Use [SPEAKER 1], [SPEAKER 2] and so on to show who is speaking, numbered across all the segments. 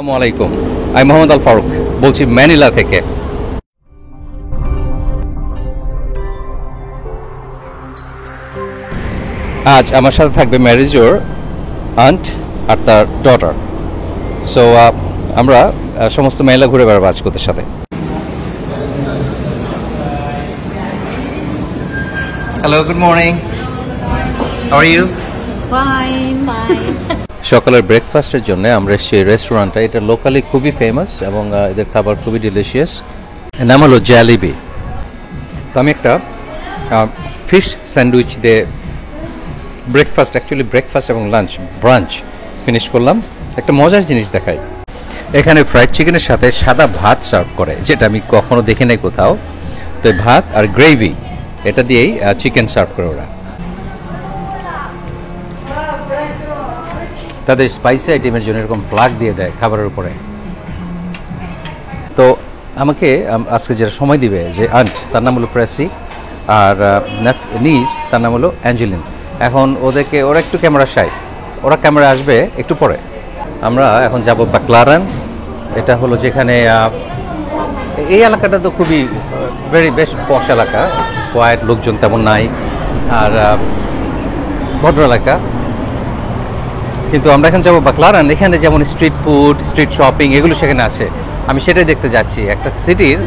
[SPEAKER 1] আসসালামু আলাইকুম, আমি মোহাম্মদ আল ফারুক বলছি ম্যানিলা থেকে। আজ আমার সাথে থাকবে ম্যারিজোর আন্ট আর তার ডটার। সো আমরা সমস্ত ম্যানিলা ঘুরে বেড়াবো আজকে ওদের সাথে। Hello, good morning, how are you?
[SPEAKER 2] Fine.
[SPEAKER 1] সকালের ব্রেকফাস্টের জন্য আমরা এসেছি এই রেস্টুরেন্টটা। এটা লোকালি খুবই ফেমাস এবং এদের খাবার খুবই ডিলিশিয়াস। নাম হলো জ্যালিবি। তো আমি একটা ফিশ স্যান্ডউইচ দিয়ে ব্রেকফাস্ট এবং ব্রাঞ্চ ফিনিশ করলাম। একটা মজার জিনিস দেখাই, এখানে ফ্রাইড চিকেনের সাথে সাদা ভাত সার্ভ করে, যেটা আমি কখনো দেখি নাই কোথাও। তো ভাত আর গ্রেভি এটা দিয়েই চিকেন সার্ভ করে ওরা। তাদের স্পাইসি আইটেমের জন্য এরকম ফ্লাগ দিয়ে দেয় খাবারের উপরে। তো আমাকে আজকে যেটা সময় দিবে যে আন্ট, তার নাম হলো প্রেসি, আর নিজ তার নাম হলো অ্যাঞ্জেলিন। এখন ওরা একটু ক্যামেরা শাই, ওরা ক্যামেরা আসবে একটু পরে। আমরা এখন যাব বাকলারান। এটা হলো যেখানে এই এলাকাটা তো খুবই বেশ পশ এলাকা, কোয়াইট, লোকজন তেমন নাই, আর ভদ্র এলাকা। কিন্তু আমরা এখন যাবো বাকলারান। এখানে যেমন স্ট্রিট ফুড, স্ট্রিট শপিং এগুলো সেখানে আছে। আমি সেটাই দেখতে যাচ্ছি। একটা সিটির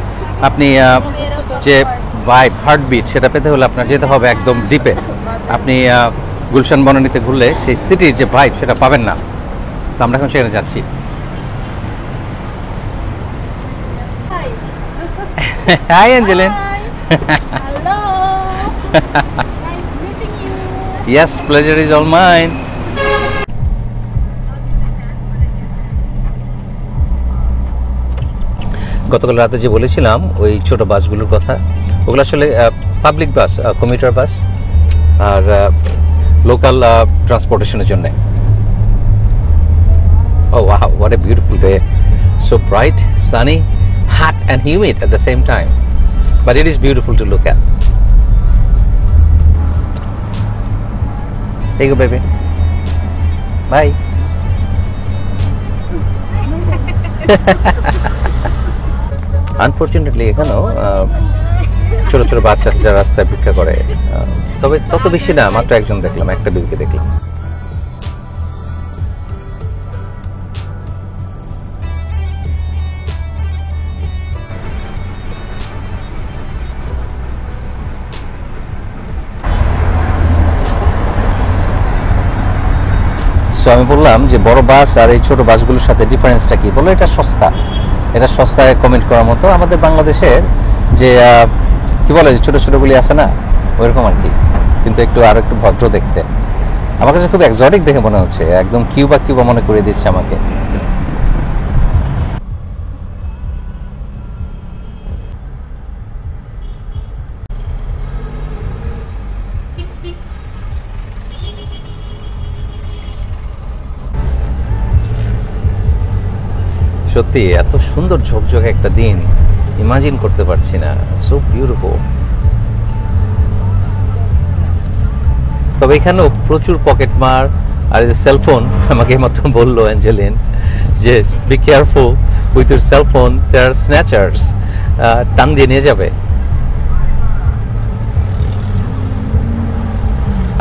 [SPEAKER 1] আপনি যে ভাইব, হার্টবিট, সেটা পেতে হলে আপনার যেতে হবে একদম ডিপে। আপনি গুলশান বনানীতে ঘুরলে সেই সিটির যে ভাইব সেটা পাবেন না। তো আমরা এখন সেখানে যাচ্ছি। Hi Angeline.
[SPEAKER 2] Hello. Nice meeting you.
[SPEAKER 1] Yes, pleasure is all mine. গতকাল রাতে যে বলেছিলাম ওই ছোট বাসগুলোর কথা, ওগুলো আসলে পাবলিক বাস, কমিউটার বাস, আর লোকাল ট্রান্সপোর্টেশনের জন্য। Oh wow, what a beautiful day. So bright, sunny, hot and humid at the same time. But it is beautiful to look at. There you go, baby. Bye. Unfortunately এখানেও ছোট ছোট বাচ্চা যারা রাস্তায় ভিক্ষা করে, তবে তত বেশি না, মাত্র একজন দেখলাম, একটা বিলকে দেখলাম। সো আমি বললাম যে বড় বাস আর এই ছোট বাসগুলোর সাথে ডিফারেন্সটা কি? বললো এটা সস্তায় কমেন্ট করার মতো। আমাদের বাংলাদেশের যে কি বলে ছোট ছোটগুলি আছে না, ওইরকম আর কি, কিন্তু আর একটু ভদ্র দেখতে। আমার কাছে খুব এক্সোটিক দেখে মনে হচ্ছে, একদম কিউবা মনে করে দিচ্ছে আমাকে। সত্যি এত সুন্দর ঝকঝকে একটা দিন ইমাজিন করতে পারছি না। So beautiful. তবে এখানেও প্রচুর পকেট মার আর এই যে সেলফোন, আমাকে এইমাত্র বললো অ্যাঞ্জেলিন যে be careful with your cellphone, there are snatchers, টান দিয়ে নিয়ে যাবে।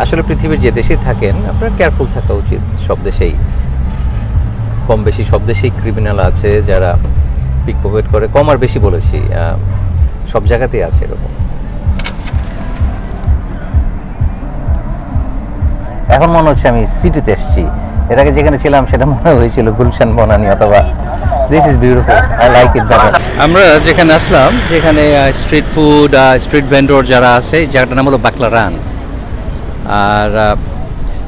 [SPEAKER 1] আসলে পৃথিবীর যে দেশেই থাকেন আপনার কেয়ারফুল থাকা উচিত। সব দেশেই কম বেশি, সব দেশেই ক্রিমিনাল আছে যারা পিক পকেট করে, কম আর বেশি বলেছি, সব জায়গাতেই আছে এরকম। এখন মনে হচ্ছে আমি সিটিতে এসেছি। এর আগে যেখানে ছিলাম সেটা মনে হয়েছিল গুলশান বনানী অথবা। This is beautiful, I like it better. আমরা যেখানে আসলাম, যেখানে স্ট্রিট ফুড, স্ট্রিট ভেন্ডর যারা আছে, জায়গাটার নাম হলো বাকলারান। আর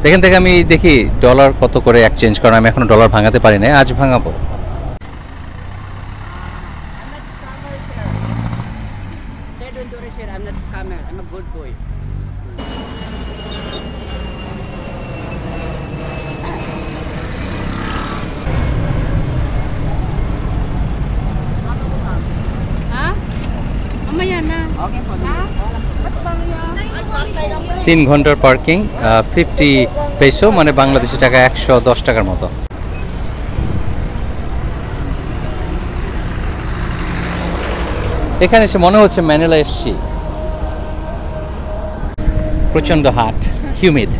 [SPEAKER 1] এখান থেকে আমি দেখি ডলার কত করে এক্সচেঞ্জ করা। আমি এখনো ডলার ভাঙাতে পারি না, আজ ভাঙাবো।
[SPEAKER 3] I'm not a scammer. I'm a good boy.
[SPEAKER 2] Ha? Mamaya na.
[SPEAKER 3] Okay po.
[SPEAKER 2] Ha? Ba't bang yan?
[SPEAKER 1] 3 ঘন্টার পার্কিং, 50 পেসো, মানে বাংলাদেশি টাকা 110 টাকার মতো। এখানে এসে মনে হচ্ছে ম্যানিলা এসেছি। প্রচন্ড হাট, হিউমিড।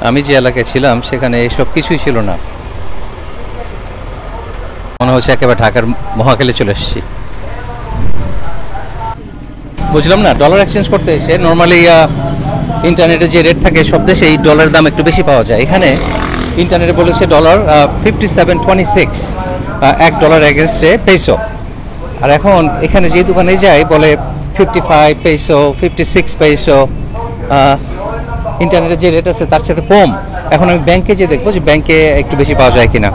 [SPEAKER 1] আমি যে এলাকায় ছিলাম সেখানে এসব কিছুই ছিল না, মনে হচ্ছে একেবারে ঢাকার মহাখালী চলে এসেছি। বুঝলাম না, ডলার এক্সচেঞ্জ করতে এসে নর্মালি ইন্টারনেটে যে রেট থাকে সব দেশে এই ডলারের দাম একটু বেশি পাওয়া যায়। এখানে ইন্টারনেটে বলেছে ডলার 57.26, $1 এগেনস্টে পেসো। আর এখন এখানে যে দোকানে যাই বলে 55 পেসো, 56 পেসো। ইন্টারনেটে যে রেট আছে তার সাথে কম। এখন আমি ব্যাংকে যে দেখবো যে ব্যাংকে একটু বেশি পাওয়া যায় কিনা।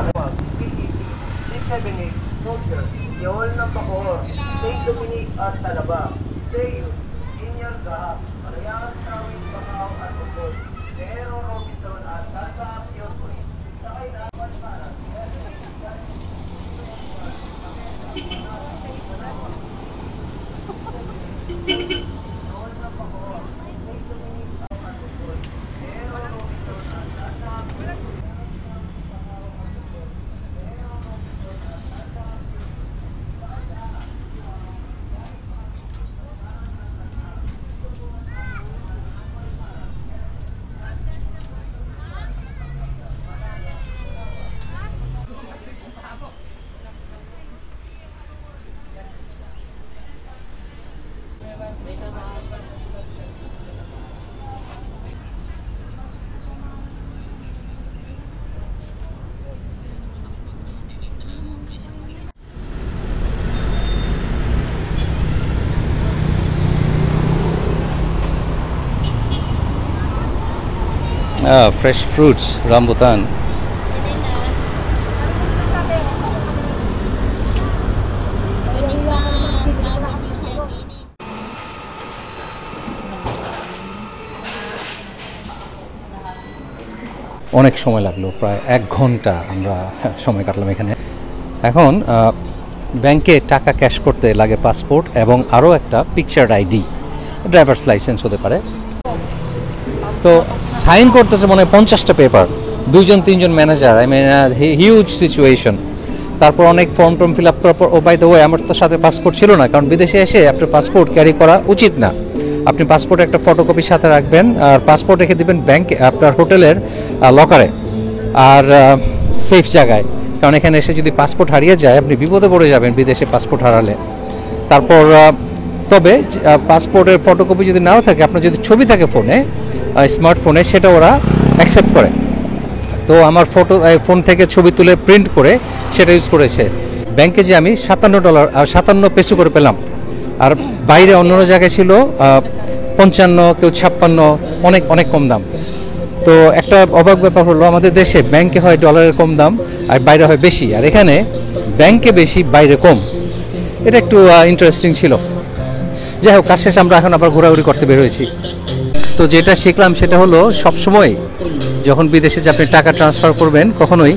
[SPEAKER 1] Fresh fruits, rambutan. অনেক সময় লাগলো, প্রায় 1 ঘন্টা আমরা সময় কাটলাম এখানে। এখন ব্যাংকে টাকা ক্যাশ করতে লাগে পাসপোর্ট এবং আরও একটা পিকচার্ড আইডি, ড্রাইভার্স লাইসেন্স হতে পারে। তো সাইন করতেছে মনে হয় 50টা পেপার, 2-3জন manager. I mean huge situation. তারপর অনেক ফর্ম টর্ম ফিল আপ করার পর, ও বাই দ্য ওয়ে আমার তো সাথে পাসপোর্ট ছিল না, কারণ বিদেশে এসে আপনার পাসপোর্ট ক্যারি করা উচিত না। আপনি পাসপোর্ট একটা ফটোকপি সাথে রাখবেন, আর পাসপোর্ট রেখে দিবেন ব্যাংকে, আপনার হোটেলের লকারে, আর সেফ জায়গায়। কারণ এখানে এসে যদি পাসপোর্ট হারিয়ে যায় আপনি বিপদে পড়ে যাবেন বিদেশে পাসপোর্ট হারালে। তারপর তবে পাসপোর্টের ফটোকপি যদি নাও থাকে, আপনার যদি ছবি থাকে ফোনে, স্মার্টফোনে, সেটা ওরা অ্যাকসেপ্ট করে। তো আমার ফোন থেকে ছবি তুলে প্রিন্ট করে সেটা ইউজ করেছে। ব্যাংকে যে আমি $57 পেসো করে পেলাম, আর বাইরে অন্য জায়গায় ছিল 55, কেউ 56, অনেক অনেক কম দাম। তো একটা অবাক ব্যাপার হলো, আমাদের দেশে ব্যাংকে হয় ডলারের কম দাম আর বাইরে হয় বেশি, আর এখানে ব্যাংকে বেশি বাইরে কম। এটা একটু ইন্টারেস্টিং ছিল। যাই হোক, কাজ শেষে আমরা এখন আবার ঘোরাঘুরি করতে বের হয়েছি। তো যেটা শিখলাম সেটা হলো, সবসময় যখন বিদেশে যে আপনি টাকা ট্রান্সফার করবেন, কখনোই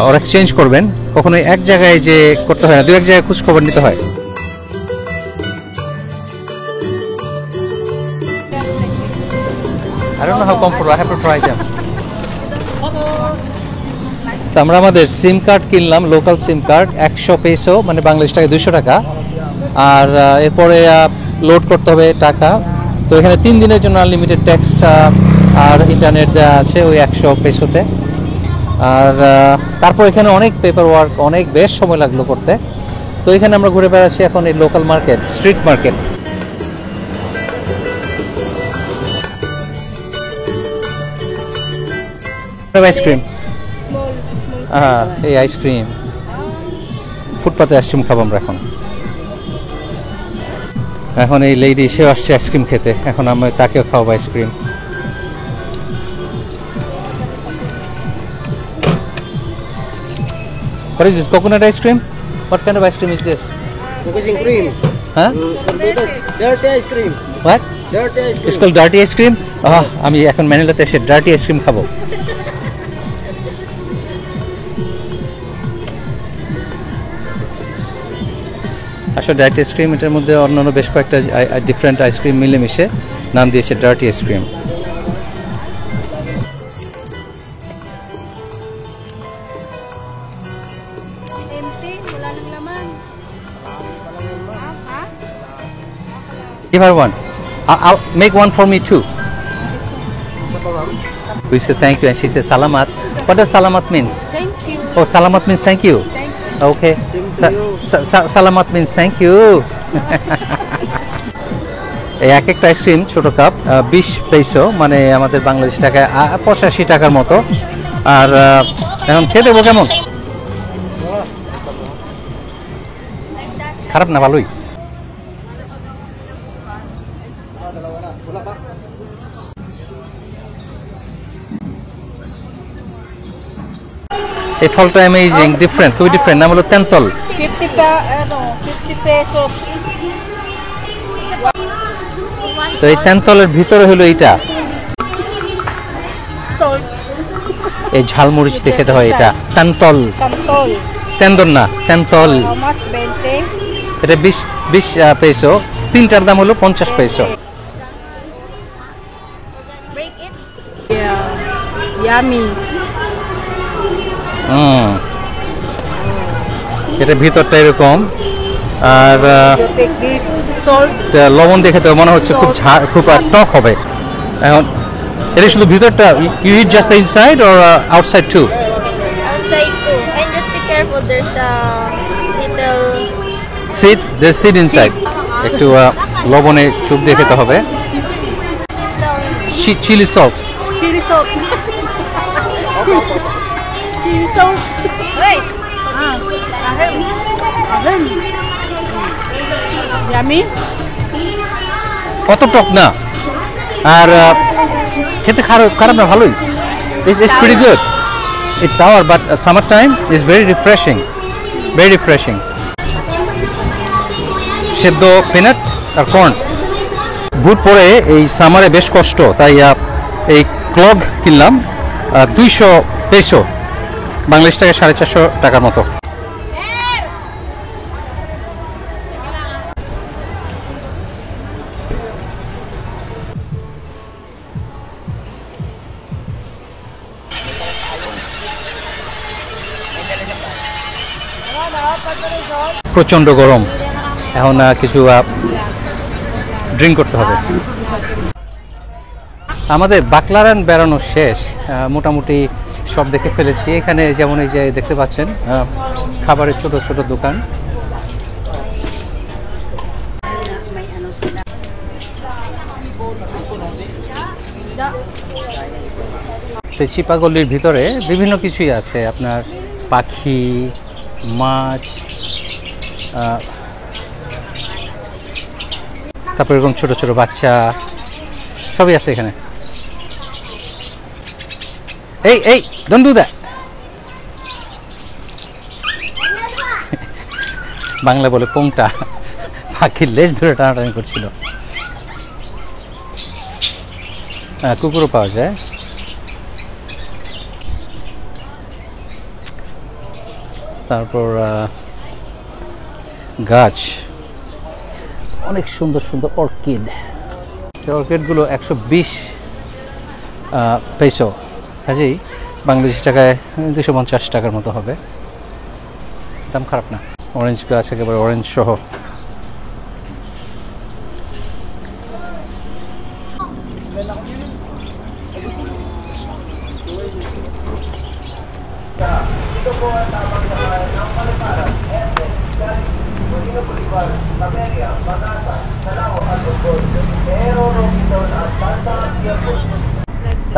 [SPEAKER 1] ওর এক্সচেঞ্জ করবেন, কখনোই এক জায়গায় যে করতে হয় না, 2-1 জায়গায় খোঁজ খবর নিতে হয়। I don't know how comfortable. I have to try them. তো আমরা আমাদের সিম কার্ড কিনলাম, লোকাল সিম কার্ড, 100 পেসো, মানে বাংলাদেশ টাকা 200 টাকা। আর এরপরে লোড করতে হবে টাকা। তো এখানে 3 দিনের জন্য আনলিমিটেড টেক্সট আর ইন্টারনেট দেওয়া আছে ওই 100 পেসোতে। আর তারপর এখানে অনেক পেপার ওয়ার্ক, অনেক বেশ সময় লাগলো করতে। তো এখানে আমরা ঘুরে বেড়াচ্ছি এখন এই local market, street market. Ice cream, এই আইসক্রিম, ফুটপাতে আইসক্রিম খাবো আমরা এখন। এখন এই লেডি সে আসছে আইসক্রিম খেতে, এখন আমি তাকেও খাওয়াবো ice cream. What is this? Coconut ice cream? What kind of ice cream is this?
[SPEAKER 3] Focusing cream.
[SPEAKER 1] Huh?
[SPEAKER 3] Dirty ice cream.
[SPEAKER 1] What?
[SPEAKER 3] Dirty ice cream.
[SPEAKER 1] It's called dirty ice cream? আমি এখন ম্যানিলাতে এসে dirty ice cream খাবো। আসলে dirty ice cream এটার মধ্যে অন্যান্য বেশ কয়েকটা ডিফারেন্ট আইসক্রিম মিলেমিশে নাম দিয়েছে dirty ice cream.
[SPEAKER 2] Empty, wala nang laman. Ha?
[SPEAKER 1] Give her one. I'll make one for me too. We say thank you and she says salamat. What does salamat means?
[SPEAKER 2] Thank you.
[SPEAKER 1] Oh, salamat means thank you.
[SPEAKER 2] Thank you.
[SPEAKER 1] Okay.
[SPEAKER 3] Same to you.
[SPEAKER 1] Salamat means thank you. এই এক একটা ice cream ছোট cup 20 পয়সা, মানে আমাদের বাংলাদেশ টাকায় 85 টাকার মতো। আর এখন খেয়ে দেবো কেমন? খারাপ না, ভালোই। এই ফলটা অ্যামেজিং, ডিফারেন্ট, খুবই ডিফারেন্ট। নাম হলো তেন্তল।
[SPEAKER 2] 50 pesos.
[SPEAKER 1] তো এই তেন্তলের ভিতরে হলো এইটা,
[SPEAKER 2] Salt.
[SPEAKER 1] এই ঝালমরিচ দিয়ে খেতে হয় এটা। তেন্তল,
[SPEAKER 2] Santol.
[SPEAKER 1] তেন্দর না, তেন্তল।
[SPEAKER 2] How much? 20?
[SPEAKER 1] এটা 20 পয়সা, তিনটার দাম হলো 50 পয়সা।
[SPEAKER 2] Yeah. Yummy.
[SPEAKER 1] এটা ভিতরটা এরকম। আর
[SPEAKER 2] You take this salt.
[SPEAKER 1] লবণ দেখে তো মনে হচ্ছে খুব খুব টক হবে। এখন এটা শুধু ভিতরটা, you eat just the inside or outside too?
[SPEAKER 4] Outside too. And just be careful, there's a little
[SPEAKER 1] seed, the seed inside. একটু লবণে চুপ দিয়ে খেতে হবে। Chili salt.
[SPEAKER 2] Chili salt. Chili salt.
[SPEAKER 4] wait.
[SPEAKER 2] Ahem. Ahem. Yummy.
[SPEAKER 1] কত টক না, আর খেতে খারাপ না, ভালোই। It's pretty good. It's sour, but summertime is very refreshing. Very refreshing. সেদ্ধ পিনাট আর কর্ন। বুট পরে এই সামারে বেশ কষ্ট, তাই এই ক্লগ কিনলাম 200 পেসো, বাংলাদেশ টাকা 450 টাকার মতো। প্রচণ্ড গরম, এখন কিছু ড্রিঙ্ক করতে হবে। আমাদের বাকলারান বেড়ানো শেষ, মোটামুটি সব দেখে ফেলেছি। এখানে যেমন এই যে দেখতে পাচ্ছেন খাবারের ছোট ছোট দোকান। সেই চিপাগল্লির ভিতরে বিভিন্ন কিছুই আছে, আপনার পাখি, মাছ, তারপর এরকম ছোট ছোট বাচ্চা সবই আছে এখানে। এই ডোন্ট ডু দ্যাট। বাংলা বলে পোংটা, পাখির লেজ ধরে টানাটানি করছিল। কুকুরও পাওয়া যায়। তারপর গাছ, অনেক সুন্দর সুন্দর অর্কিড। অর্কিডগুলো 120 পয়সা, কাজেই বাংলাদেশি টাকায় 250 টাকার মতো হবে। দাম খারাপ না। অরেঞ্জ গাছ, একেবারে অরেঞ্জ সহ।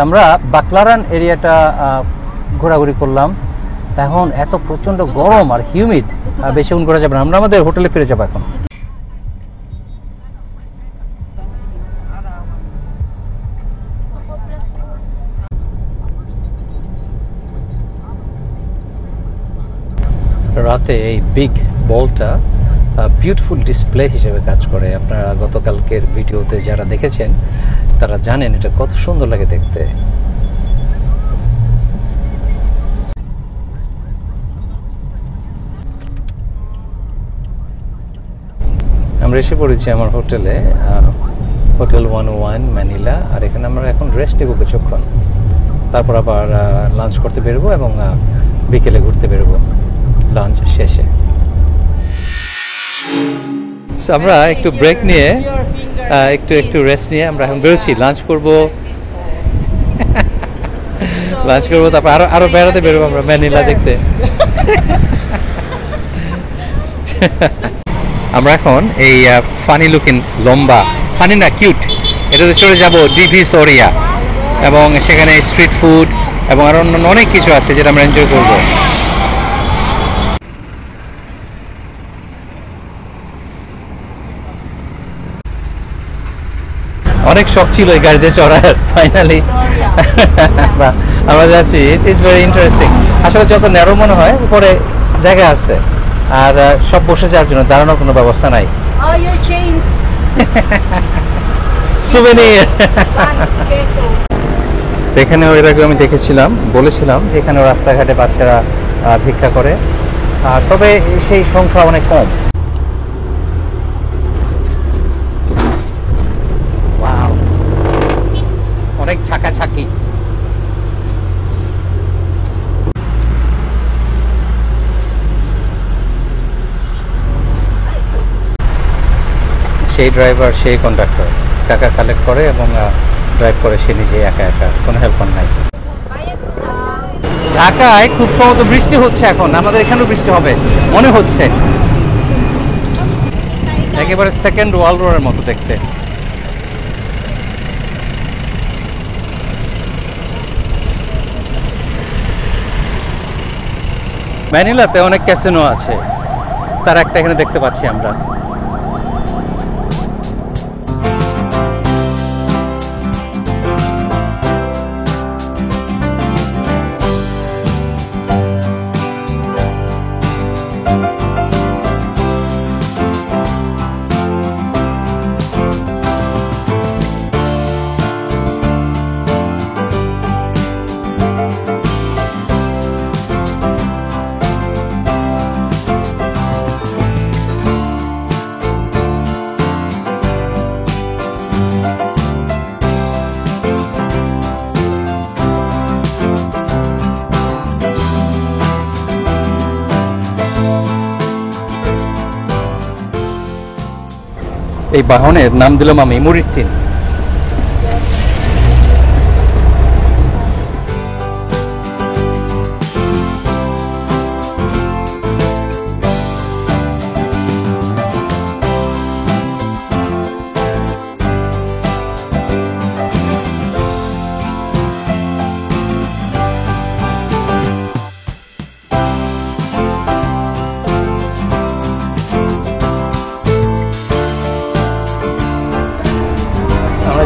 [SPEAKER 1] আমরা বাকলারান এরিয়াটা ঘোরাঘুরি করলাম। এখন এত প্রচন্ড গরম আর হিউমিড, বেশিক্ষণ ঘোরা যাবে না। আমরা আমাদের হোটেলে ফিরে যাবো এখন। রাতে এই বিগ বলটা বিউটিফুল ডিসপ্লে হিসেবে কাজ করে। আপনারা গতকালকের ভিডিওতে যারা দেখেছেন তারা জানেন এটা কত সুন্দর লাগে দেখতে। আমরা এসে পড়েছি আমার হোটেলে, হোটেল 101 ম্যানিলা। আর এখানে আমরা এখন রেস্ট নেব কিছুক্ষণ, তারপর আবার লাঞ্চ করতে বেরোবো এবং বিকেলে ঘুরতে বেরোবো লাঞ্চ শেষে। So, আমরা একটু ব্রেক নিয়ে একটু রেস্ট নিয়ে আমরা এখন বেরোচ্ছি, লাঞ্চ করবো তারপর আরো বেড়াতে বেরোবো আমরা ম্যানিলা দেখতে। আমরা এখন এই ফানি লুকিং, লম্বা ফানি না কিউট, এটাতে চলে যাব ডিভিসোরিয়া এবং সেখানে স্ট্রিট ফুড এবং আরো অন্যান্য অনেক কিছু আছে যেটা আমরা এনজয় করবো। অনেক শখ ছিল এই গাড়িতে চড়ার, ফাইনালি আমরা যাচ্ছি। It's very interesting. আসলে যত ন্যারো মনে হয়, উপরে জায়গা আছে আর সব বসে যাওয়ার জন্য দাঁড়ানোর কোনো ব্যবস্থা নাই।
[SPEAKER 2] Oh, your chains.
[SPEAKER 1] সুভেনির। এখানে এর আগে আমি দেখেছিলাম, বলেছিলাম যে এখানে রাস্তাঘাটে বাচ্চারা ভিক্ষা করে, আর তবে সেই সংখ্যা অনেক কম। অনেক ছাকাছাকি। সেই ড্রাইভার, সেই কন্ডাক্টর টাকা কালেক্ট করে এবং ড্রাইভ করে সে নিজে একা একা, কোনো হেল্পার নাই। ঢাকায় খুব সম্ভবত বৃষ্টি হচ্ছে এখন, আমাদের এখানেও বৃষ্টি হবে মনে হচ্ছে, একেবারে সেকেন্ড ওয়ার্ল্ড ওয়ারের মতো দেখতে। ম্যানিলাতে অনেক ক্যাসিনো আছে, তার একটা এখানে দেখতে পাচ্ছি আমরা। এই বাহনের নাম দিলাম আমি মুরিট্টিন।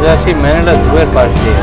[SPEAKER 1] যাচ্ছি ম্যানিলা জুয়ের পাশ দিয়ে।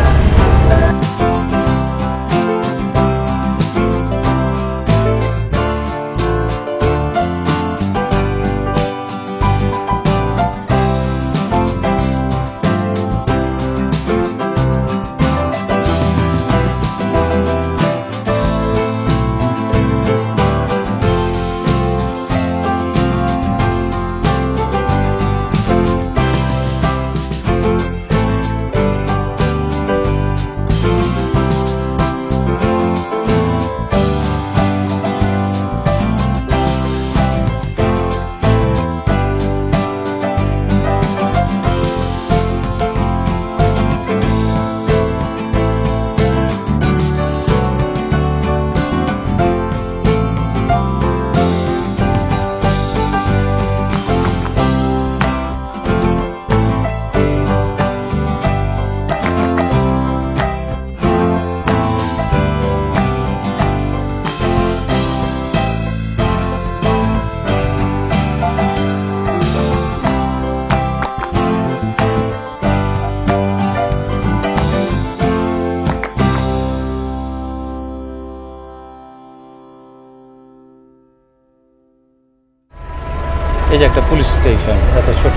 [SPEAKER 1] এই যে একটা পুলিশ স্টেশন, এত ছোট।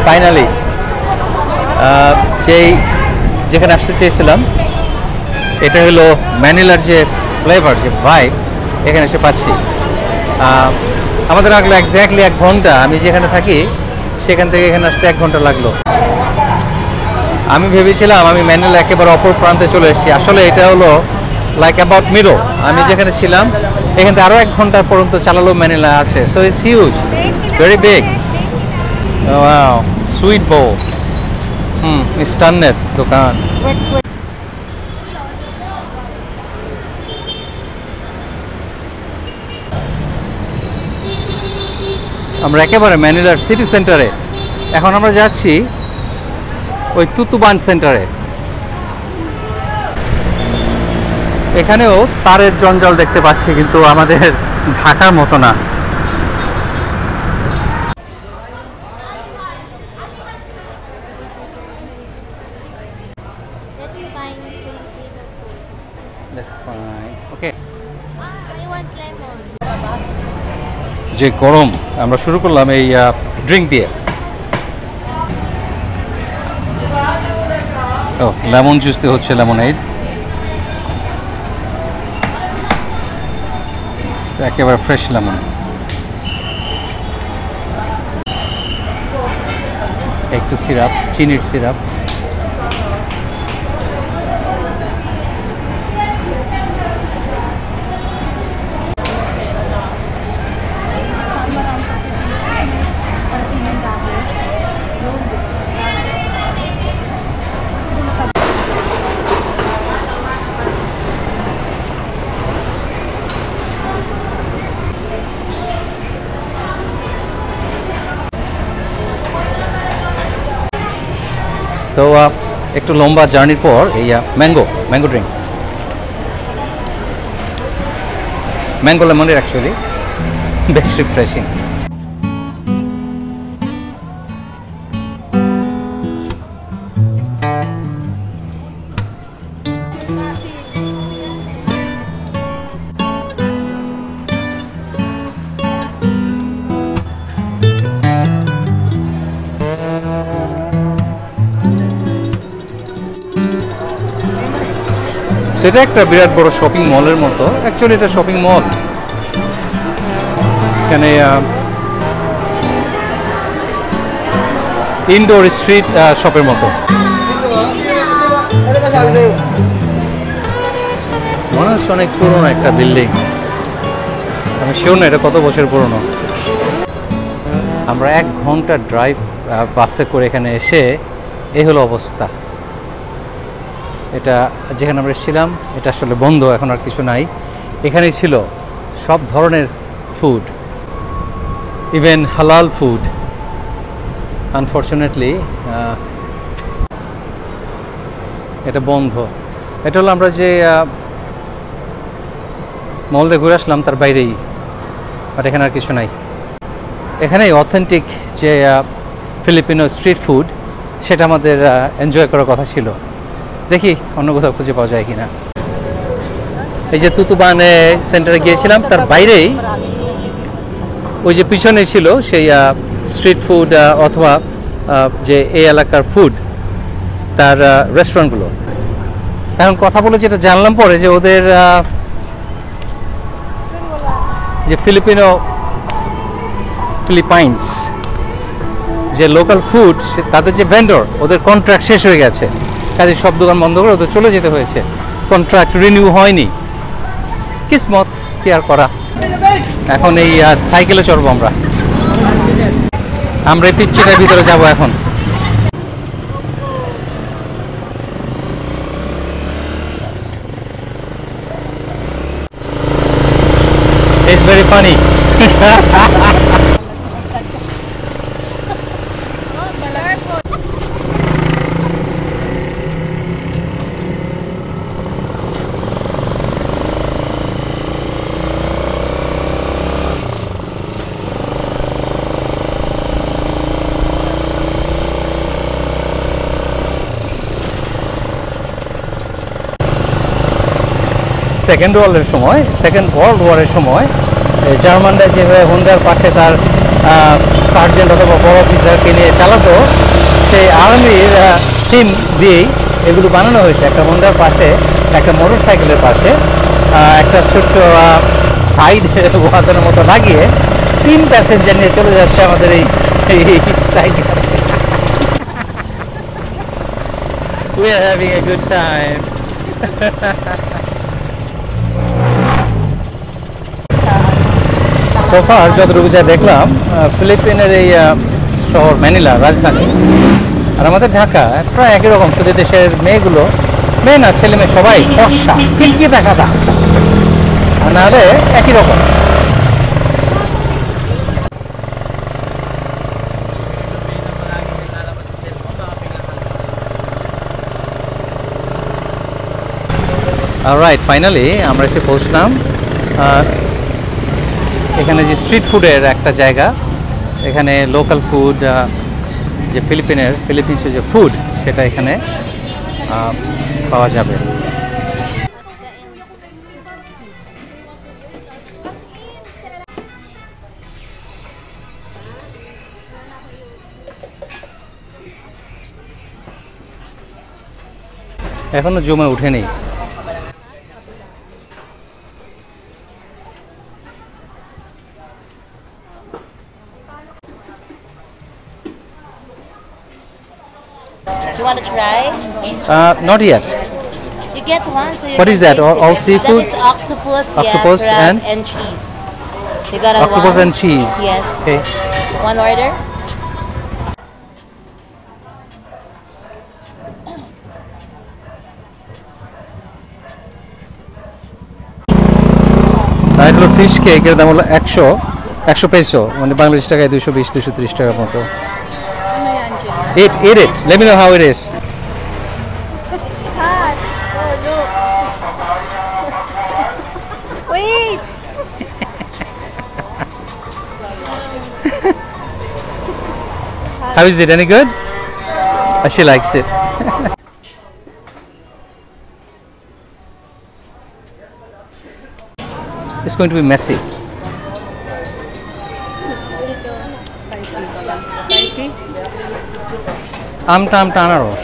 [SPEAKER 1] ফাইনালি যেখানে আসতে চেয়েছিলাম এটা হলো ম্যানিলার যে ফ্লেভার, যে ভাইব এখানে এসে পাচ্ছি। আমাদের লাগলো এক্স্যাক্টলি 1 ঘন্টা। আমি যেখানে থাকি সেখান থেকে এখানে আসতে 1 ঘন্টা লাগলো। আমি ভেবেছিলাম আমি ম্যানিলা একেবারে অপর প্রান্তে চলে এসেছি, আসলে এটা হলো লাইক অ্যাবাউট মিডল। আমি যেখানে ছিলাম এখান থেকে আরও 1 ঘন্টা পর্যন্ত চালালো ম্যানিলা আছে। So it's huge, very big. Wow, sweet বো। মিষ্টান্নের দোকান। আমরা একেবারে ম্যানিলার সিটি সেন্টারে। এখন আমরা যাচ্ছি ওই তুতুবান সেন্টারে। এখানেও তারের জঞ্জাল দেখতে পাচ্ছি, কিন্তু আমাদের ঢাকার মতো না। ওকে,
[SPEAKER 4] I want lemon.
[SPEAKER 1] যে গরম, আমরা শুরু করলাম এই ড্রিঙ্ক দিয়ে। ও, লেমন জুস দিয়ে হচ্ছে লেমনেড। একেবারে ফ্রেশ লেমন। একটু সিরাপ, চিনির সিরাপ। তো একটু লম্বা জার্নির পর এই ম্যাঙ্গো ড্রিঙ্ক, ম্যাঙ্গো লেমনের অ্যাকচুয়ালি বেশ রিফ্রেশিং। সেটা একটা বিরাট বড় শপিং মলের মতো। অ্যাকচুয়ালি এটা শপিং মল। এখানে ইনডোর স্ট্রিট শপের মতো। মনে হচ্ছে অনেক পুরনো একটা বিল্ডিং। আমি শিওর না এটা কত বছর পুরনো। আমরা 1 ঘন্টা ড্রাইভ বাসে করে এখানে এসে এই হলো অবস্থা। এটা যেখানে আমরা ছিলাম এটা আসলে বন্ধ, এখন আর কিছু নাই। এখানেই ছিল সব ধরনের ফুড, ইভেন হালাল ফুড। আনফর্চুনেটলি এটা বন্ধ। এটা হলো আমরা যে মল দিয়ে ঘুরে আসলাম তার বাইরেই, আর এখানে আর কিছু নাই। এখানেই অথেন্টিক যে ফিলিপিনো স্ট্রিট ফুড সেটা আমাদের এনজয় করার কথা ছিল। দেখি অন্য কোথাও খুঁজে পাওয়া যায় কিনা। এই যে তুতুবানে সেন্টারে গিয়েছিলাম তার বাইরেই ওই যে পিছনে ছিল সেই স্ট্রিট ফুড অথবা যে এই এলাকার ফুড তার রেস্টুরেন্টগুলো। এখন কথা বলে যেটা জানলাম পরে যে ওদের যে ফিলিপাইন্স যে লোকাল ফুড তাদের যে ভেন্ডর ওদের কন্ট্রাক্ট শেষ হয়ে গেছে, কাজে সব দোকান বন্ধ করে ওদের চলে যেতে হয়েছে। কন্ট্রাক্ট রিনিউ হয়নি। কিসমত, কি আর করা। এখন এই সাইকেলে চড়বো আমরা। আমরা এই পিচ্চিটার ভিতরে যাব এখন। It's very funny. Second world ওয়ারের সময় জার্মানরা যেভাবে হুন্ডার পাশে তার সার্জেন্ট অথবা বড় অফিসারকে নিয়ে চালাতো, সেই আর্মির থিম দিয়েই এগুলো বানানো হয়েছে। একটা হুন্ডার পাশে একটা মোটর সাইকেলের পাশে একটা ছোট্ট সাইড ওয়াগনের মতো লাগিয়ে 3 প্যাসেঞ্জার নিয়ে চলে যাচ্ছে আমাদের এই cycle. We are having a good time. So far যতটুকু যা দেখলাম ফিলিপিনের এই শহর ম্যানিলা রাজধানী আর আমাদের ঢাকা প্রায় একই রকম, শুধু দেশের মেয়েগুলো, মেয়ে না ছেলে মেয়ে সবাই ফর্সা কিলকিতা সাদা, আর নাহলে একই রকম। অলরাইট, ফাইনালি আমরা এসে পৌঁছলাম এখানে যে স্ট্রিট ফুডের একটা জায়গা। এখানে লোকাল ফুড, যে ফিলিপিন্সের যে ফুড সেটা এখানে পাওয়া যাবে। এখনো জমে ওঠেনি।
[SPEAKER 5] You want to try?
[SPEAKER 1] Not yet.
[SPEAKER 5] You get one. So you
[SPEAKER 1] What
[SPEAKER 5] can
[SPEAKER 1] is that?
[SPEAKER 5] taste
[SPEAKER 1] All
[SPEAKER 5] it.
[SPEAKER 1] seafood?
[SPEAKER 5] That is octopus,
[SPEAKER 1] Octopus
[SPEAKER 5] yeah, crab,
[SPEAKER 1] and?
[SPEAKER 5] and cheese. You got a
[SPEAKER 1] Octopus
[SPEAKER 5] one?
[SPEAKER 1] and cheese.
[SPEAKER 5] Yes.
[SPEAKER 1] Okay.
[SPEAKER 5] One order?
[SPEAKER 1] আর এটা হলো fish cake, এর দাম হলো 100 peso, মানে বাংলাদেশ টাকায় 220-230 টাকার মতো। Eat it. Let me know how it is.
[SPEAKER 2] Wait.
[SPEAKER 1] How is it? Any good? She likes it. It's going to be messy.
[SPEAKER 2] Spicy.
[SPEAKER 1] আমটা আনারস,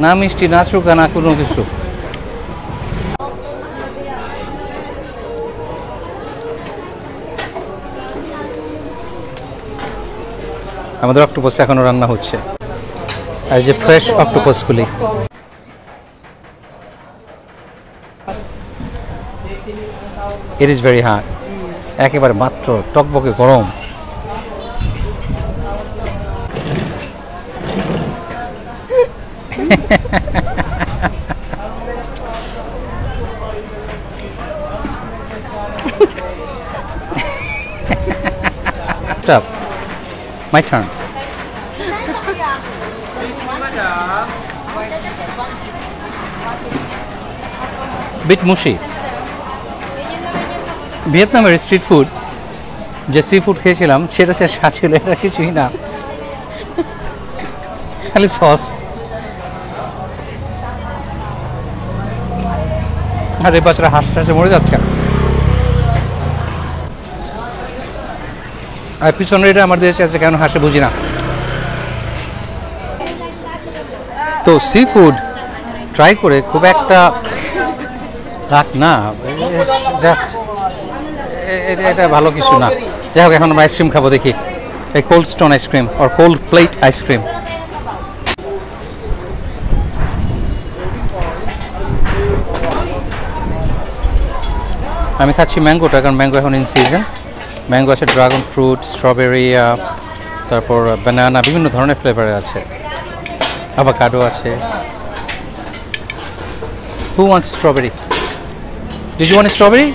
[SPEAKER 1] না মিষ্টি না শুকা না কোনো কিছু। আমাদের অক্টোপাস এখনো রান্না হচ্ছে, আর যে ফ্রেশ অক্টোপাসগুলি। ইট ইজ ভেরি হার্ড, একেবারে মাত্র টকবকে গরম। Up. My turn. Bit mushy. ভিয়েতনামের স্ট্রিট ফুড, যে সি ফুড খেয়েছিলাম সেটা সে স্বাদ ছিল, এটা কিছুই না, খালি সস। আর এই বাচ্চারা হাসতে হাসতে মরে যাচ্ছে। আর পিছনে এটা আমার দেশে আছে, কেন হাসে বুঝি না। তো সি ফুড ট্রাই করে খুব একটা রাগ না, জাস্ট এটা ভালো কিছু না। যাই হোক, এখন আমরা আইসক্রিম খাবো, দেখি এই কোল্ড স্টোন আইসক্রিম আর কোল্ড প্লেট আইসক্রিম। আমি খাচ্ছি ম্যাঙ্গোটা, কারণ ম্যাঙ্গো এখন ইন সিজন। ম্যাঙ্গো আছে, ড্রাগন ফ্রুট, স্ট্রবেরি, তারপর ব্যানানা, বিভিন্ন ধরনের ফ্লেভারের আছে, অ্যাভোকাডো আছে। Who wants strawberry? Did you want a strawberry?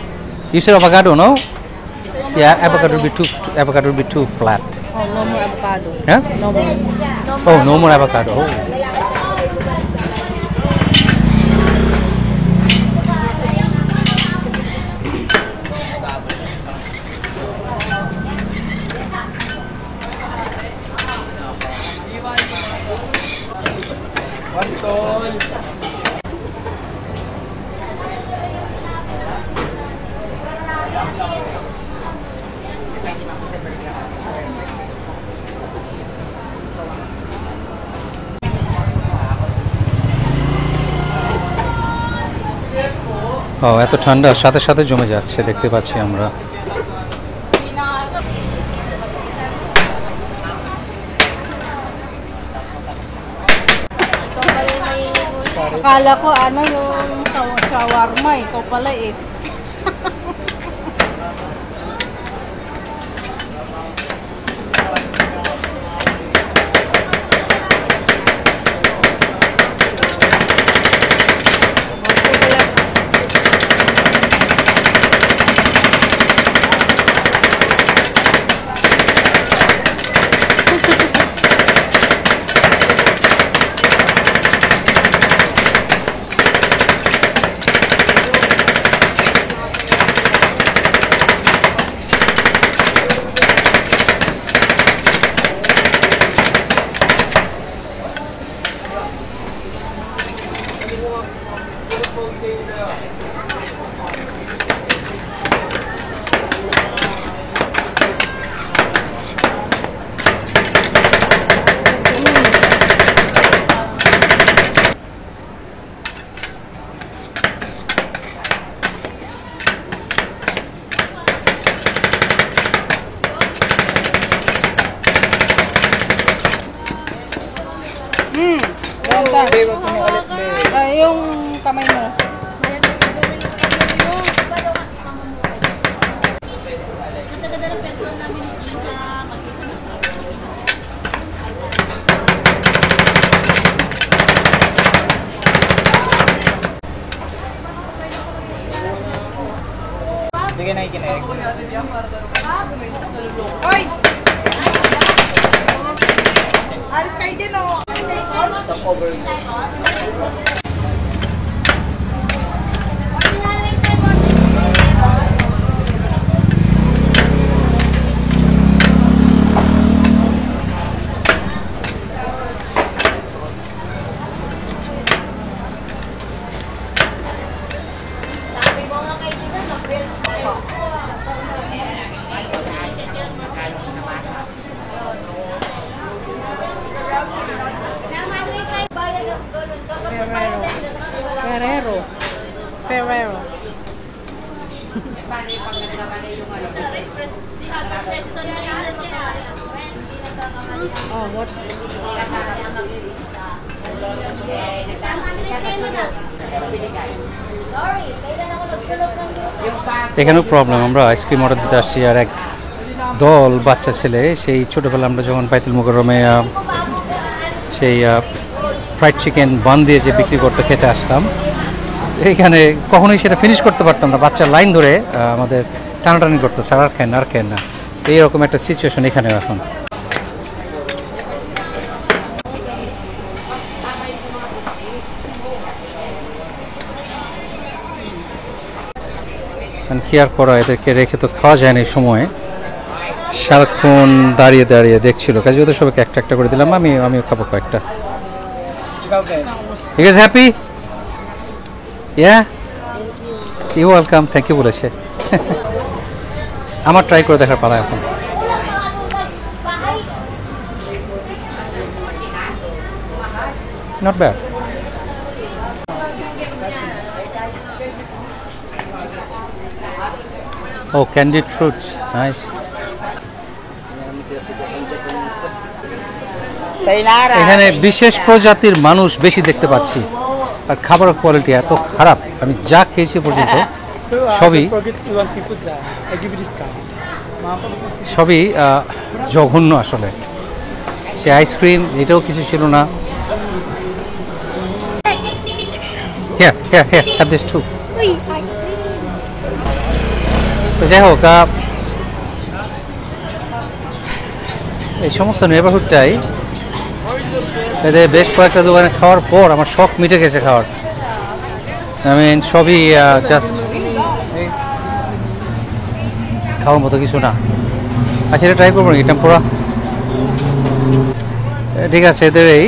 [SPEAKER 1] You said avocado, no? Yeah, avocado would be too flat.
[SPEAKER 2] Oh, no more avocado.
[SPEAKER 1] Yeah?
[SPEAKER 2] No more.
[SPEAKER 1] Oh, no more avocado. Oh. ও এত ঠান্ডা সাথে সাথে জমে যাচ্ছে দেখতে পাচ্ছি আমরা।
[SPEAKER 4] Ikaw pala yung mahilig mo.
[SPEAKER 2] Akala ko ano yung shawarma, ikaw pala eh. Ganda. Ay, yung kamay mo.
[SPEAKER 3] Hindi ka nakikinig.
[SPEAKER 2] Hoy! Alis kayo din o.
[SPEAKER 4] Sabi ko nga kaibigan, mag-build ako.
[SPEAKER 2] Ferrero. Ferrero. Oh, what?
[SPEAKER 4] Sorry, kailan ako nagsulog ng suso.
[SPEAKER 1] এখানেও problem, আমরা ice cream order দিতে আসছি আর এক দল বাচ্চা ছেলে সেই ছোটোবেলা আমরা যখন বাইতুল মুকাররমে সেই ফ্রাইড চিকেন বান দিয়ে যে বিক্রি করতে খেতে আসতাম, এইখানে কখনোই সেটা ফিনিশ করতে পারতাম না, বাচ্চা লাইন ধরে আমাদের টানাটানি করতো, স্যার আর খেন আর খেন না, এইরকম একটা সিচুয়েশন এখানেও এখন। কি আর করা, এদেরকে রেখে তো খাওয়া যায় না এই সময়ে, সারাক্ষণ দাঁড়িয়ে দাঁড়িয়ে দেখছিল, কাজে ওদের সবাইকে একটা একটা করে দিলাম, আমিও খাবো কয়েকটা। You guys happy? Yeah? You welcome, thank you বলেছে। আমার ট্রাই করে দেখার পালা এখন। Not bad. Oh, candied fruits, nice. এখানে বিশেষ প্রজাতির মানুষ বেশি দেখতে পাচ্ছি, আর খাবারের কোয়ালিটি এত খারাপ, আমি যা খেয়েছি পর্যন্ত সবই জঘন্য আসলে। সে আইসক্রিম এটাও কিছু ছিল না। Have this too. তো যাই হোক, এই সমস্ত নেবারহুডটাই এদের বেশ কয়েকটা দোকানে খাওয়ার পর আমার শখ মিটে গেছে খাওয়ার। সবই জাস্ট খাওয়ার মতো কিছু না। আচ্ছা, এটা ট্রাই করবো নাকি টেম্পোরা? ঠিক আছে, এদের এই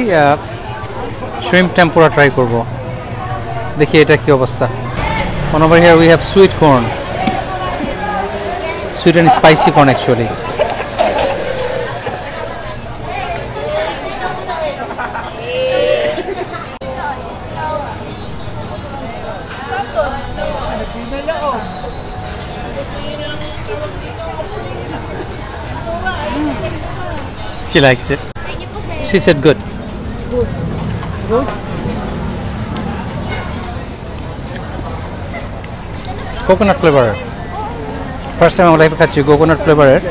[SPEAKER 1] শ্রিম্প টেম্পোরা ট্রাই করব, দেখি এটা কি অবস্থা। On over here we have sweet corn, sweet and spicy corn actually. She likes it. She said good. Coconut flavor. First time আমার লাইফে খাচ্ছি কোকোনাট ফ্লেভারের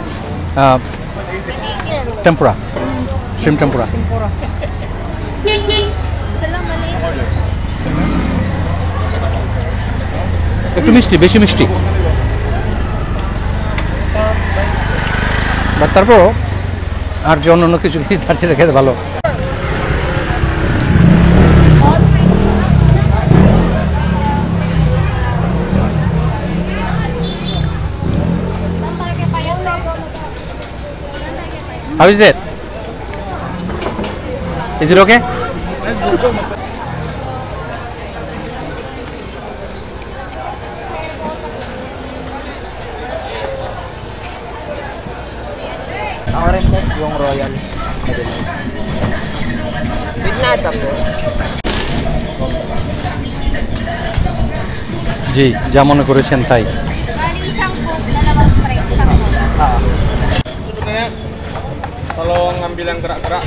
[SPEAKER 1] টেম্পুরা, শ্রিম টেম্পুরা। একটু মিষ্টি, বেশি মিষ্টি, বাট তারপর আর যে অন্য কিছু কিছু তার চেয়ে খেতে ভালো। How is it? Is it okay?
[SPEAKER 3] Ako rin po, yung royal. With nata po.
[SPEAKER 1] জি, যা মনে করেছেন তাই।
[SPEAKER 4] Bali, isang Coke, dalawang Sprite, isang Coke.
[SPEAKER 6] Sebenarnya kalau ngambil yang gerak-gerak,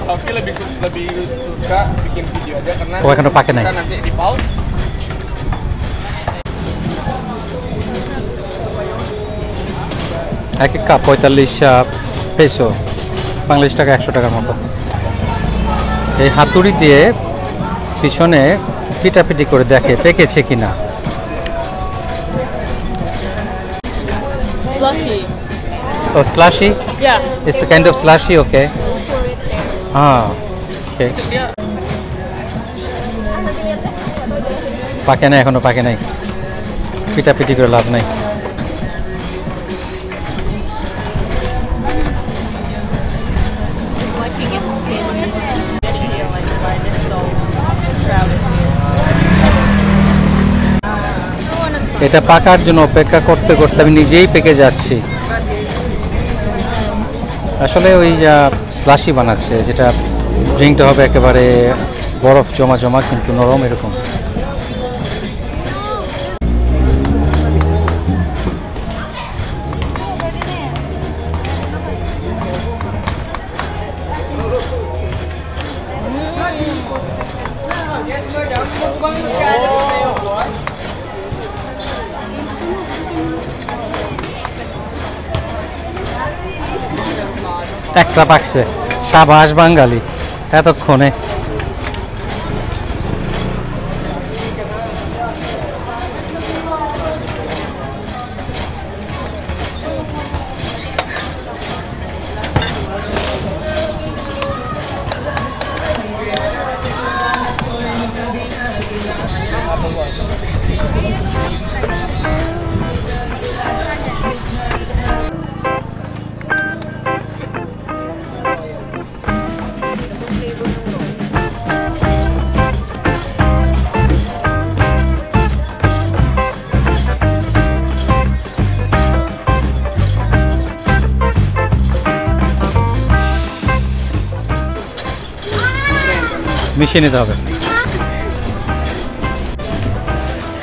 [SPEAKER 6] tapi lebih suka bikin video aja karena
[SPEAKER 1] Oh, ekan pakai nih.
[SPEAKER 6] kita nanti di pause.
[SPEAKER 1] এক এক cup 45 peso, Bangladesh টাকা 100 টাকার মতো। এই হাতুড়ি দিয়ে পিছনে পিটাপিটি করে দেখে পেকেছে কিনা।
[SPEAKER 2] Slushy.
[SPEAKER 1] Oh, slushy?
[SPEAKER 2] Yeah.
[SPEAKER 1] It's a kind of slushy, okay. Ah, okay. পাকে নাই, এখনো পাকে নাই, পিটাপিটি করে লাভ নাই। এটা পাকার জন্য অপেক্ষা করতে করতে আমি নিজেই পেকে যাচ্ছি। আসলে ওই স্লাশি বানাচ্ছে, যেটা ড্রিঙ্কটা হবে একেবারে বরফ জমা জমা কিন্তু নরম এরকম। একটা পাকছে, সাবাস বাঙালি এতক্ষণে। মিশিয়ে নিতে হবে।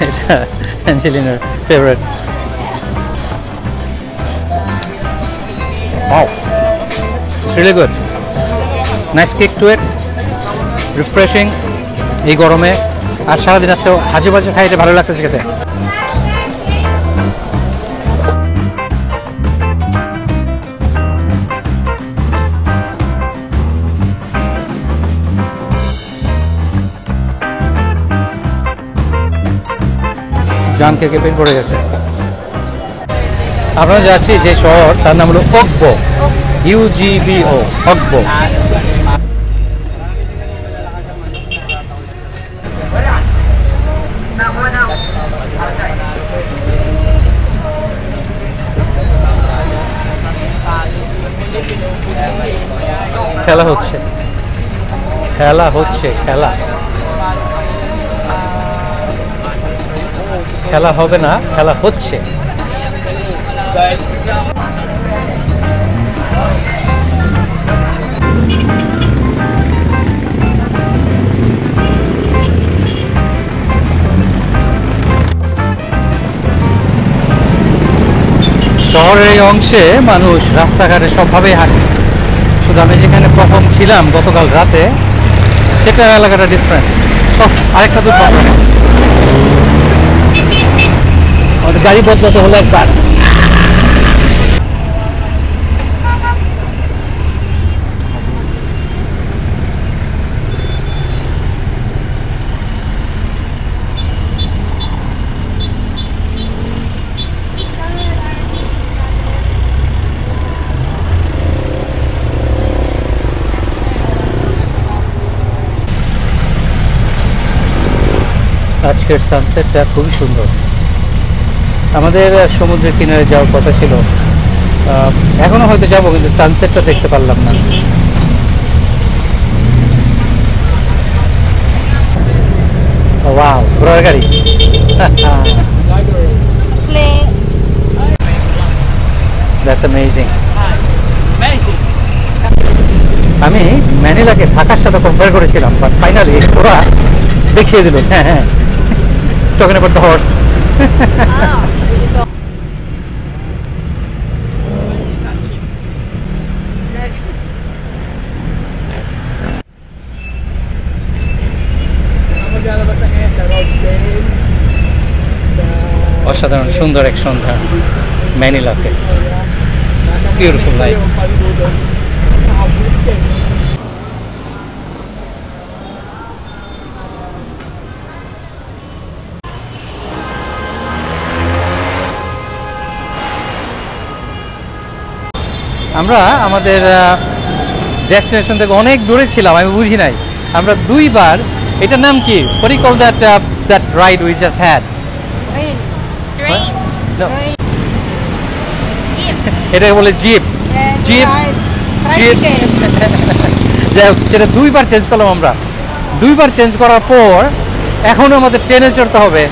[SPEAKER 1] এটা অ্যাঞ্জেলিনার favourite. Wow, it's really good. Nice kick to it, refreshing এই গরমে। আর সারাদিন আজকে হাজি বাজে খাই, এটা ভালো লাগতেছে খেতে। জাম খেয়ে পেট ভরে গেছে। আমরা যাচ্ছি যে শহর, তার নাম হলো অগবো, UGBO, অগবো। খেলা হচ্ছে, খেলা হচ্ছে, খেলা খেলা হবে না, খেলা হচ্ছে। শহরের এই অংশে মানুষ রাস্তাঘাটে সবভাবেই হাঁটে, শুধু আমি যেখানে প্রথম ছিলাম গতকাল রাতে সেটা এলাকাটা ডিফারেন্ট। আরেকটা দূর প্রবলেম, আমাদের গাড়ি বদলাতে হলো একবার। আজকের সানসেটটা খুবই সুন্দর। আমাদের সমুদ্রের কিনারে যাওয়ার কথা ছিল, এখনো হয়তো যাবো, কিন্তু সানসেটটা দেখতে পারলাম না। ওয়াও, ঘোড়ার গাড়ি।
[SPEAKER 2] Play.
[SPEAKER 1] That's amazing. আমি ম্যানিলাকে ঢাকার সাথে কম্পেয়ার করেছিলাম, বাট ফাইনালি ওরা দেখিয়ে দিল। হ্যাঁ হ্যাঁ, টকিং অ্যাবাউট দ্য হর্স। অসাধারণ সুন্দর এক সন্ধ্যা ম্যানিলাতে, বিউটিফুল লাইফ। আমরা আমাদের ডেস্টিনেশন থেকে অনেক দূরে ছিলাম, আমি বুঝি নাই। আমরা দুইবার, এটার নাম কি, what do you call that ride we just had?
[SPEAKER 2] Rain.
[SPEAKER 4] Train.
[SPEAKER 1] No,
[SPEAKER 4] Jeep.
[SPEAKER 1] এটাকে বলে zip.
[SPEAKER 2] And
[SPEAKER 1] Jeep.
[SPEAKER 2] ride.
[SPEAKER 1] Jeep.
[SPEAKER 2] Tricycle.
[SPEAKER 1] যাই হোক, সেটা দুইবার চেঞ্জ করলাম আমরা। দুইবার চেঞ্জ করার পর এখনো আমাদের ট্রেনে চড়তে হবে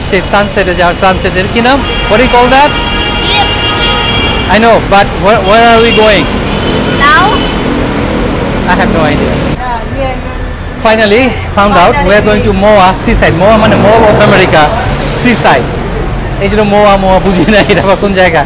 [SPEAKER 1] সেই সানসেটে যাওয়ার। সানসেটের কি নাম, what do you call that?
[SPEAKER 4] Jeep.
[SPEAKER 1] I know, but where are we going?
[SPEAKER 4] Now.
[SPEAKER 1] I have no idea.
[SPEAKER 2] Yeah,
[SPEAKER 1] Finally found out we are going to Moa seaside. Moa মানে Mall of America seaside. এই জন্য মোয়া মোয়া বুঝি না এটা বা কোন জায়গা।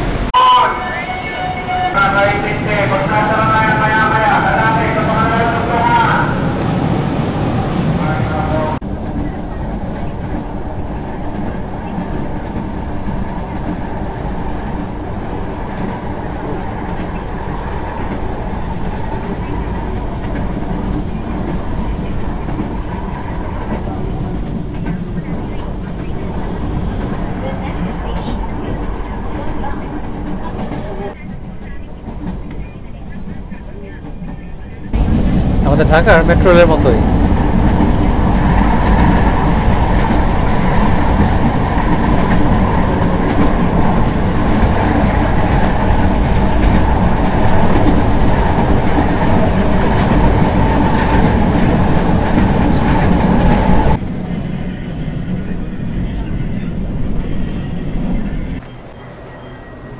[SPEAKER 1] আমাদের ঢাকার মেট্রো রেলের মতোই।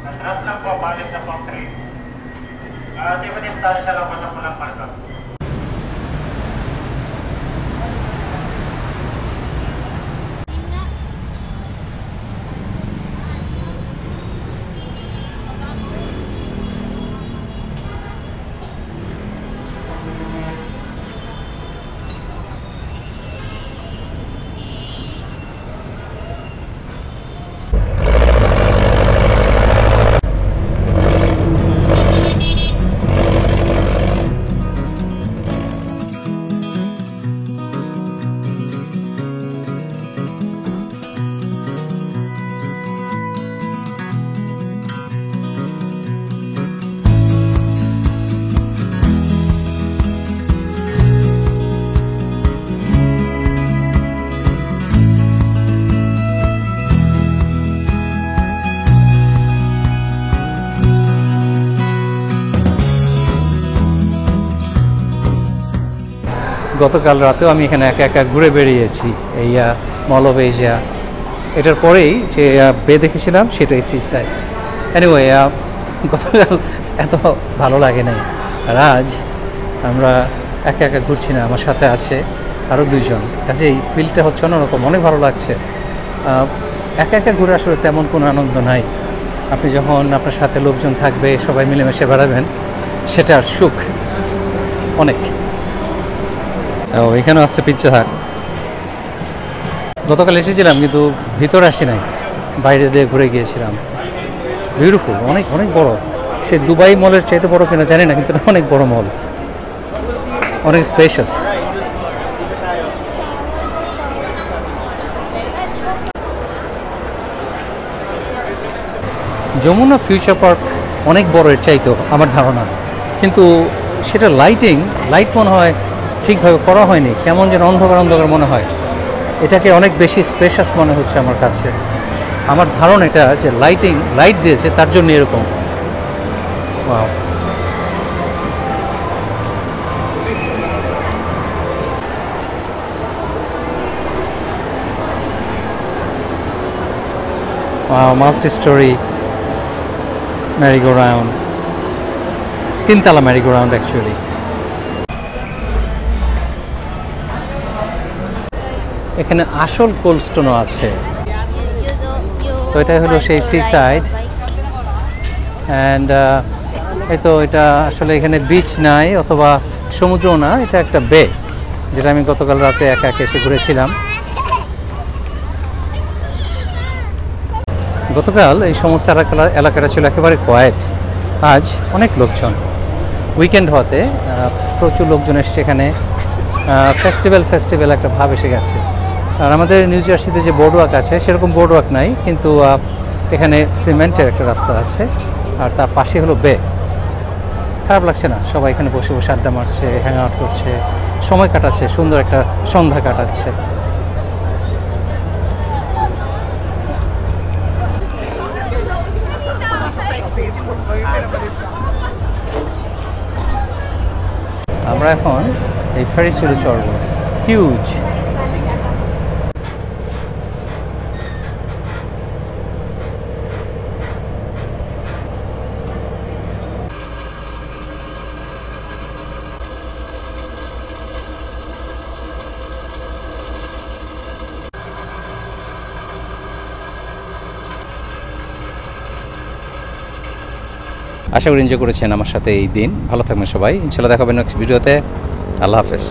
[SPEAKER 7] Atras lang po, palis na po ang train. Di ba distansya lang po sa pulang palsa? গতকাল রাতেও আমি এখানে একা একা ঘুরে বেরিয়েছি এই মল অফ এশিয়া। এটার পরেই যে বে দেখেছিলাম সেটাই সিসাইড। এনিওয়ে, গতকাল এত ভালো লাগে নাই। আর আজ আমরা একা একা ঘুরছি না, আমার সাথে আছে আরও দুইজন, কাজে এই ফিলটা হচ্ছে অন্যরকম, অনেক ভালো লাগছে। একা একা ঘুরে আসলে তেমন কোনো আনন্দ নাই। আপনি যখন আপনার সাথে লোকজন থাকবে, সবাই মিলেমিশে বেড়াবেন, সেটার সুখ অনেক। ও এখানে আসছে পিৎজা হাট। গতকাল এসেছিলাম কিন্তু ভিতরে আসি নাই, বাইরে দিয়ে ঘুরে গিয়েছিলাম। বিউটিফুল, অনেক অনেক বড়। সে দুবাই মলের চাইতে বড় কিনা জানি না, কিন্তু এটা অনেক বড় মল, অনেক স্পেশাস। যমুনা ফিউচার পার্ক অনেক বড় এর চাইতো আমার ধারণা, কিন্তু সেটা লাইট মনে হয় ঠিকভাবে করা হয়নি, কেমন যেন অন্ধকার অন্ধকার মনে হয়। এটাকে অনেক বেশি স্পেশাস মনে হচ্ছে আমার কাছে। আমার ধারণা এটা যে লাইট দিয়েছে তার জন্য এরকম। ওয়াও, মাল্টি স্টোরি ম্যারিগো-রাউন্ড, 3 তলা ম্যারিগো-রাউন্ড অ্যাকচুয়ালি। এখানে আসল কোল্ড স্টোনও আছে। তো এটা হলো সেই সিসাইড অ্যান্ড এই তো এটা আসলে এখানে বিচ নাই অথবা সমুদ্র না, এটা একটা বে, যেটা আমি গতকাল রাতে একা এসে ঘুরেছিলাম। গতকাল এই সমস্ত এলাকাটা ছিল একেবারে কোয়েট, আজ অনেক লোকজন। উইকেন্ড হওয়াতে প্রচুর লোকজন এসছে এখানে। ফেস্টিভ্যাল একটা ভাব এসে গেছে। আর আমাদের নিউ জার্সিতে যে বোর্ডওয়াক আছে সেরকম বোর্ডওয়াক নাই, কিন্তু এখানে সিমেন্টের একটা রাস্তা আছে আর তার পাশে হলো বে। খারাপ লাগছে না, সবাই এখানে বসে বসে আড্ডা মারছে, হ্যাং আউট করছে, সময় কাটাচ্ছে, সুন্দর একটা সন্ধ্যা কাটাচ্ছে। আমরা এখন এই ফেরিস হুইলে চড়ব, হিউজ।
[SPEAKER 1] আশা করি এনজয় করেছেন আমার সাথে এই দিন। ভালো থাকবেন সবাই, ইনশাল্লাহ দেখাবেন নেক্সট ভিডিওতে। আল্লাহ হাফেজ।